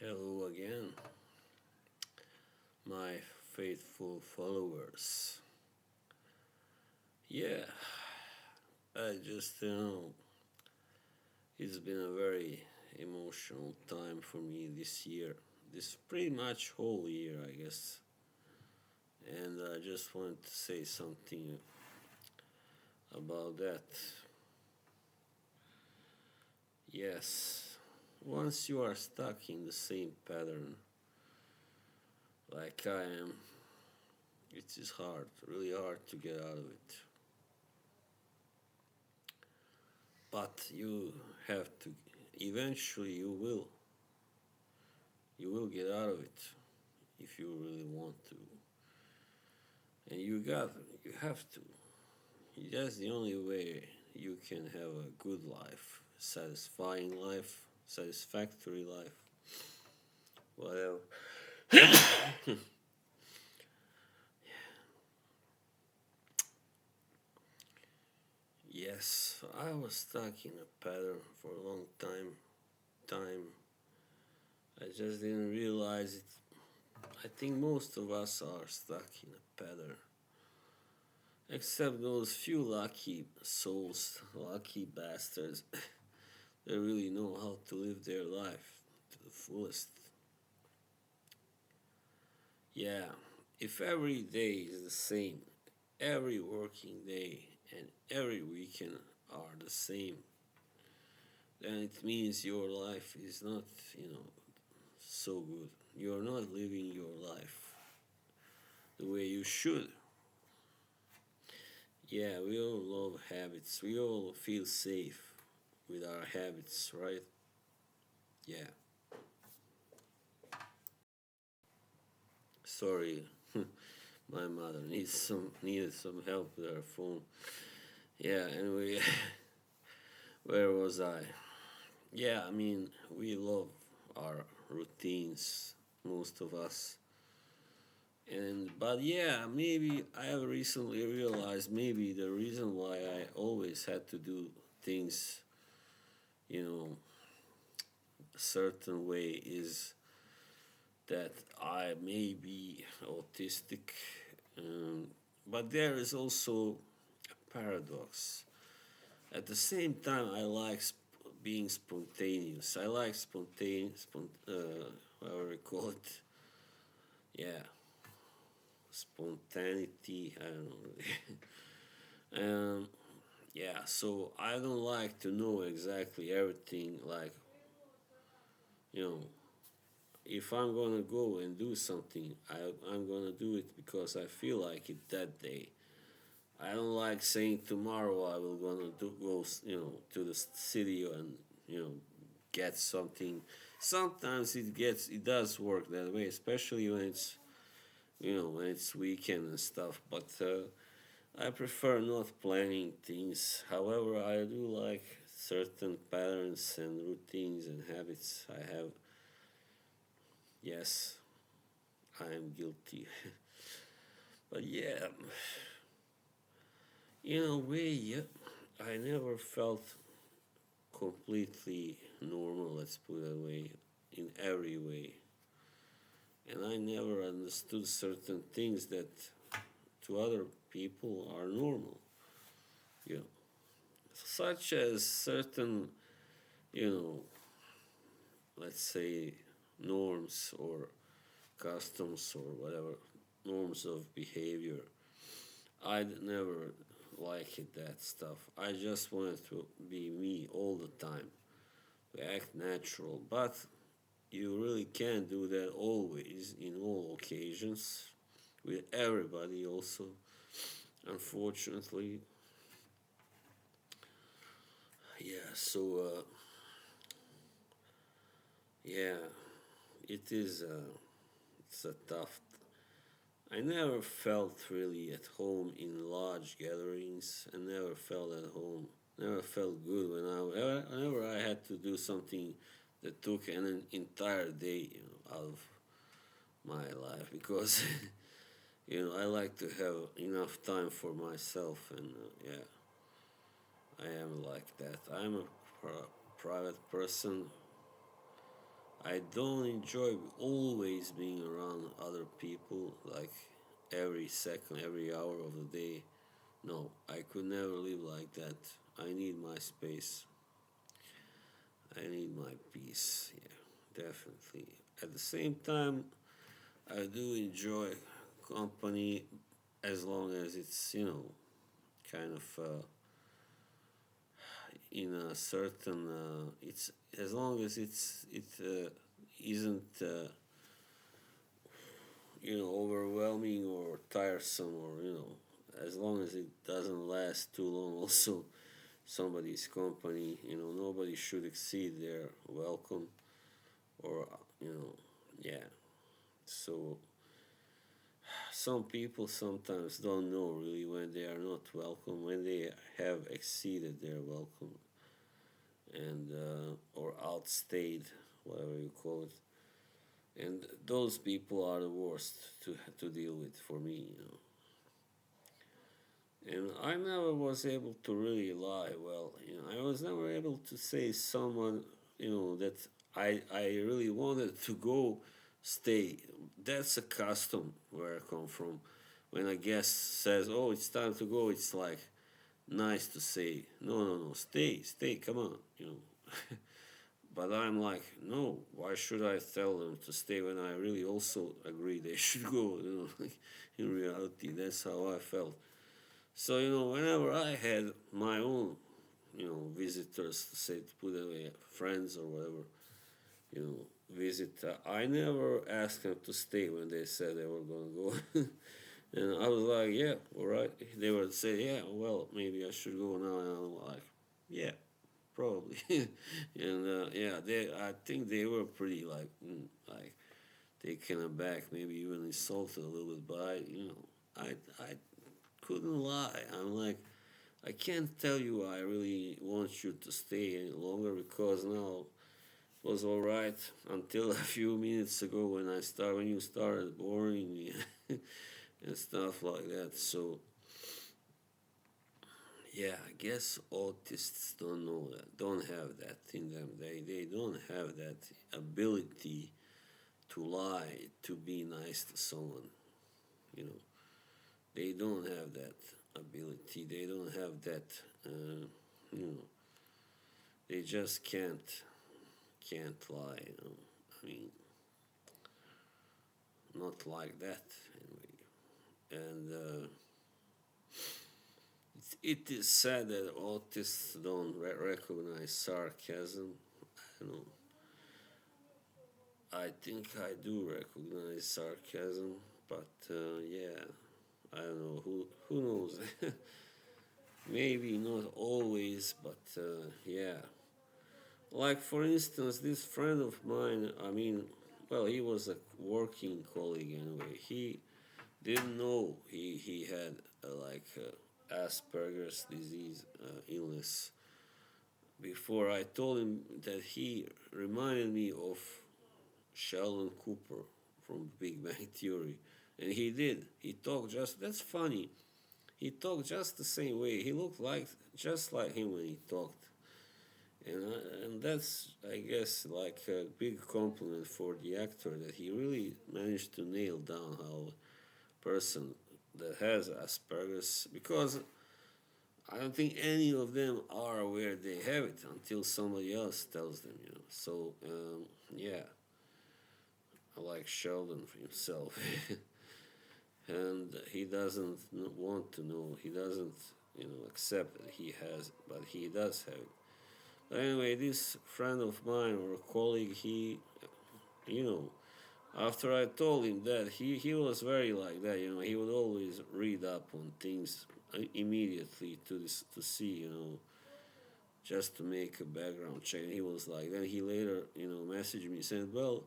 Hello again, my faithful followers. Yeah, I just it's been a very emotional time for me this year. This pretty much whole year, I guess. And I just wanted to say something about that. Yes, once you are stuck in the same pattern like I am, it is hard, really hard to get out of it. But you have to, eventually, you will get out of it if you really want to. And you have to. That's the only way you can have a good life, satisfying life, satisfactory life, whatever. Yes, I was stuck in a pattern for a long time. I just didn't realize it. I think most of us are stuck in a pattern. Except those few lucky souls, lucky bastards that really know how to live their life to the fullest. Yeah, if every day is the same, every working day and every weekend are the same, then it means your life is not, so good. You're not living your life the way you should. Yeah, we all love habits. We all feel safe with our habits, right? Yeah. Sorry, my mother needed some help with her phone. Yeah, anyway, where was I? Yeah, I mean, we love our routines, most of us. And but yeah, maybe I have recently realized maybe the reason why I always had to do things, you know, a certain way is that I may be autistic, um, but there is also a paradox. At the same time, I like being spontaneous. I like however you call it. Yeah, spontaneity. I don't know. Yeah, so I don't like to know exactly everything. Like, you know, if I'm gonna go and do something, I'm gonna do it because I feel like it that day. I don't like saying tomorrow I will gonna go to the city and you know get something. Sometimes it does work that way, especially when it's when it's weekend and stuff. But I prefer not planning things. However, I do like certain patterns and routines and habits I have. Yes, I am guilty. But yeah, in a way, yeah, I never felt completely normal, let's put it that way, in every way. And I never understood certain things that to other people are normal, you know, such as certain, you know, let's say norms or customs or whatever, norms of behavior. I never liked that stuff. I just wanted to be me all the time, to act natural. But you really can't do that always in all occasions with everybody also. Unfortunately, yeah. So yeah, it is. It's a tough. I never felt really at home in large gatherings. I never felt at home. Never felt good whenever I had to do something that took an entire day, out of my life because I like to have enough time for myself, and yeah, I am like that. I'm a private person. I don't enjoy always being around other people, like every second, every hour of the day. No, I could never live like that. I need my space. I need my peace. Yeah, definitely. At the same time, I do enjoy company as long as it's, kind of in a certain, it's as long as it isn't overwhelming or tiresome, or as long as it doesn't last too long. Also, somebody's company, nobody should exceed their welcome, or yeah. So some people sometimes don't know really when they are not welcome, when they have exceeded their welcome, and or outstayed, whatever you call it. And those people are the worst to deal with for me. And I never was able to really lie well. I was never able to say someone, that I really wanted to go stay. That's a custom where I come from. When a guest says, "Oh, it's time to go," it's like nice to say, "No, no, no, stay, come on." But I'm like, no, why should I tell them to stay when I really also agree they should go? Like, in reality, that's how I felt. So, whenever I had my own, visitors, to say, to put it away, friends or whatever, visit, I never asked them to stay when they said they were going to go. And I was like, yeah, all right. They would say, yeah, well, maybe I should go now. And I'm like, yeah, probably. And yeah, I think they were pretty like taken aback, maybe even insulted a little bit. But I couldn't lie. I'm like, I can't tell you I really want you to stay any longer, because now it was all right until a few minutes ago when you started boring me and stuff like that. So yeah, I guess autists don't know that, don't have that in them. They don't have that ability to lie, to be nice to someone. You know, they don't have that ability. They don't have that. You know, they just can't lie. I mean, not like that anyway. And it is sad that autists don't recognize sarcasm. I know. I think I do recognize sarcasm, but yeah, I don't know. Who knows? Maybe not always, but yeah. Like for instance, this friend of mine. I mean, well, he was a working colleague anyway. He didn't know he had Asperger's disease illness. Before I told him that, he reminded me of Sheldon Cooper from Big Bang Theory. And he did. He talked just, that's funny. He talked just the same way. He looked like, just like him when he talked. And that's, I guess, like a big compliment for the actor, that he really managed to nail down how a person that has Asperger's, because I don't think any of them are aware they have it until somebody else tells them. So, yeah, I like Sheldon for himself. And he doesn't want to know. He doesn't, accept that he has, but he does have it. But anyway, this friend of mine or a colleague, you know, after I told him that, he was very like that. He would always read up on things immediately to see, just to make a background check. And he was like, then he later, messaged me saying, well,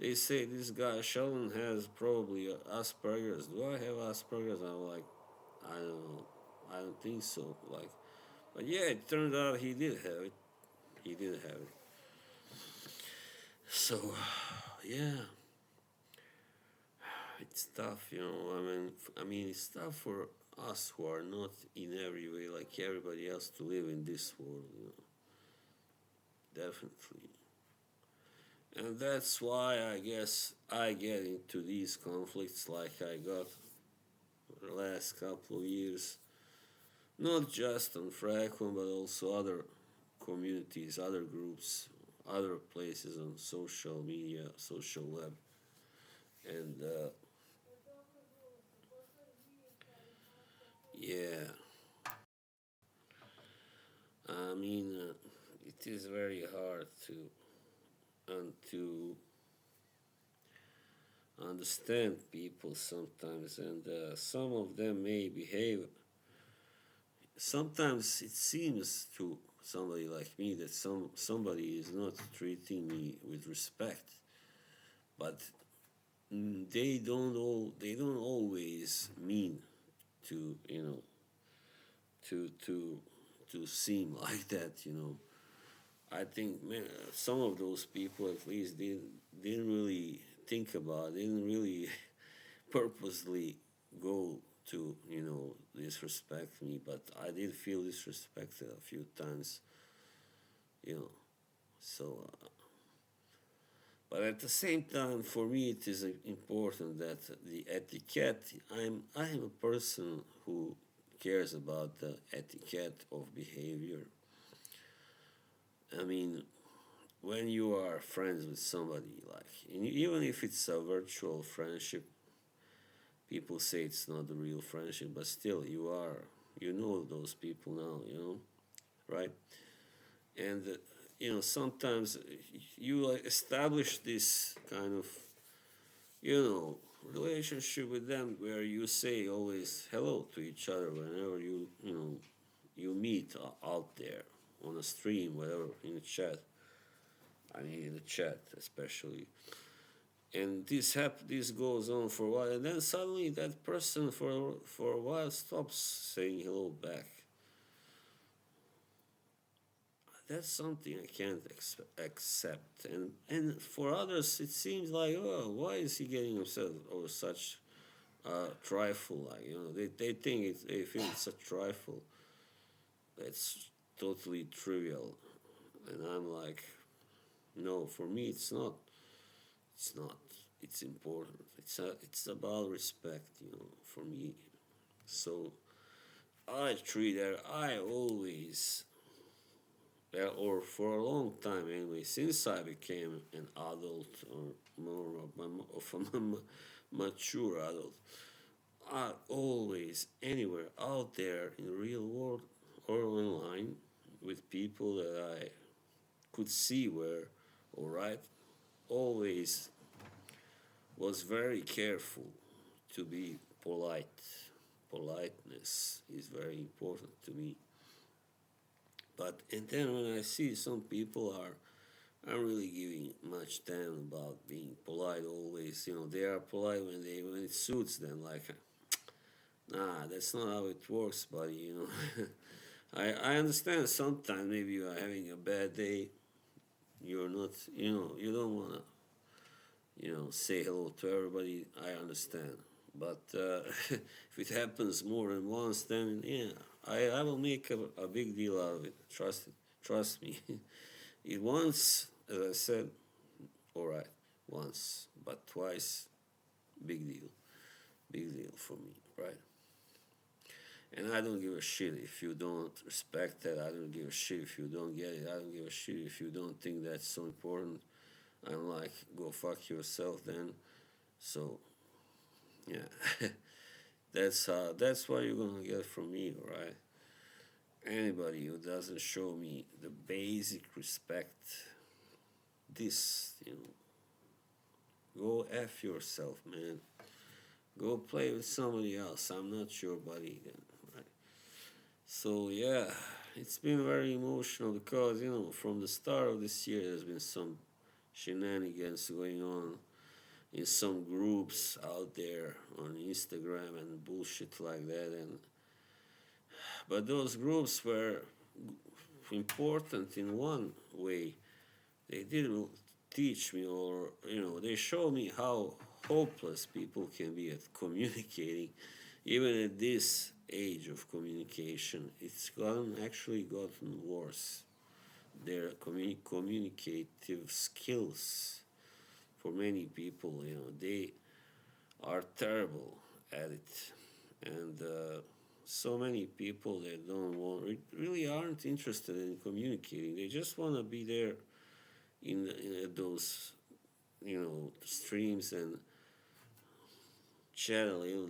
they say this guy Sheldon has probably Asperger's. Do I have Asperger's? I'm like, I don't know. I don't think so. Like, but yeah, it turned out he did have it. He did have it. So, yeah, it's tough. I mean, it's tough for us who are not in every way like everybody else to live in this world. Definitely. And that's why I guess I get into these conflicts like I got the last couple of years. Not just on Fracon, but also other communities, other groups, other places on social media, social web. And yeah, I mean, it is very hard to understand people sometimes, and some of them may behave. Sometimes it seems to somebody like me that somebody is not treating me with respect, but they don't always mean to to to seem like that. I think some of those people at least didn't really think about, didn't really purposely go to disrespect me, but I did feel disrespected a few times, you know. So, but at the same time, for me, it is important that the etiquette. I'm a person who cares about the etiquette of behavior. I mean, when you are friends with somebody, like even if it's a virtual friendship, people say it's not a real friendship, but still, you know those people now, right? And sometimes you like establish this kind of you know relationship with them where you say always hello to each other whenever you meet out there on a stream, whatever, in the chat. I mean, in the chat especially. And this goes on for a while, and then suddenly that person for a while stops saying hello back. That's something I can't accept. And for others, it seems like, oh, why is he getting upset over such trifle? Like they think they feel it's a trifle. That's totally trivial, and I'm like, no, for me it's not. It's not. It's important. It's about respect, for me. So I treat her. I always, well, or for a long time anyway, since I became an adult or more of a mature adult, I always, anywhere out there in the real world or online with people that I could see were alright, always was very careful to be polite. Politeness is very important to me. But and then when I see some people are really giving much damn about being polite always, they are polite when it suits them. Like, nah, that's not how it works, buddy. I understand sometimes maybe you are having a bad day. You're not, you don't wanna say hello to everybody. I understand, but if it happens more than once, then yeah, I will make a big deal out of it. Trust me. It once, as I said, all right, once, but twice, big deal for me, right? And I don't give a shit if you don't respect that. I don't give a shit if you don't get it. I don't give a shit if you don't think that's so important. I'm like, go fuck yourself then. So yeah, that's what you're gonna get from me, right? Anybody who doesn't show me the basic respect, this, go f yourself, man. Go play with somebody else. I'm not your buddy then, right? So yeah, it's been very emotional because from the start of this year there's been some shenanigans going on in some groups out there on Instagram and bullshit like that. And but those groups were important in one way. They didn't teach me, or they showed me how hopeless people can be at communicating. Even at this age of communication, it's gotten worse. Their communicative skills. for many people, they are terrible at it, and so many people that don't want really aren't interested in communicating. They just want to be there in those streams and chat a little,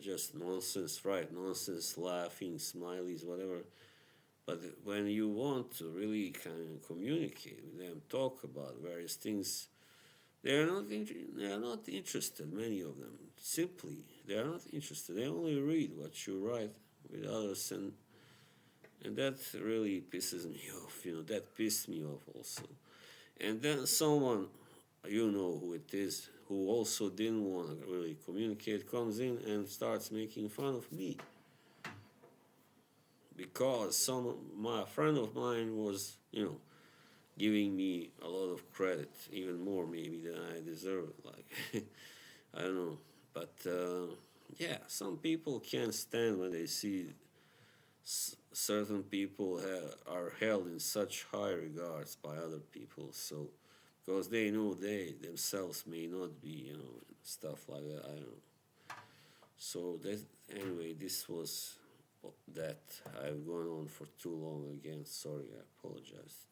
just nonsense, right? Nonsense, laughing, smileys, whatever. But when you want to really kind of communicate with them, talk about various things, they are not interested. Many of them simply they are not interested. They only read what you write with others, and that really pisses me off. That pissed me off also. And then someone, who it is, who also didn't want to really communicate, comes in and starts making fun of me because my friend of mine was, giving me a lot of credit, even more maybe than I deserve. Like, I don't know, but yeah, some people can't stand when they see certain people are held in such high regards by other people. So, because they know they themselves may not be, stuff like that. I don't know. So that anyway, this was that. I've gone on for too long again. Sorry, I apologize.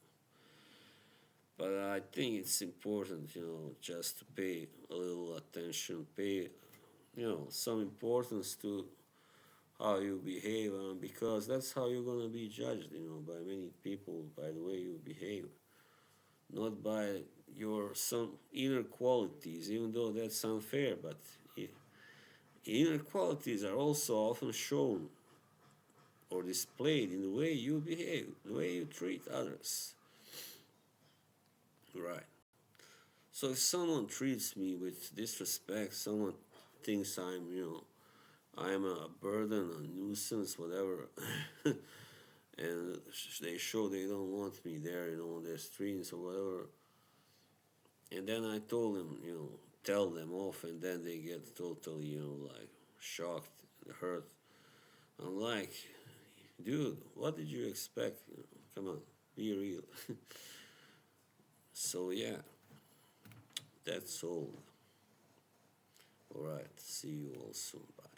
But I think it's important, just to pay a little attention, pay, some importance to how you behave, because that's how you're gonna be judged, by many people by the way you behave, not by your some inner qualities, even though that's unfair. But inner qualities are also often shown or displayed in the way you behave, the way you treat others. Right. So if someone treats me with disrespect, someone thinks I'm a burden, a nuisance, whatever, and they show they don't want me there, on their streams or whatever, and then I told them, tell them off, and then they get totally, like shocked, hurt. I'm like, dude, what did you expect? Come on, be real. So yeah, that's all. All right, see you all soon. Bye.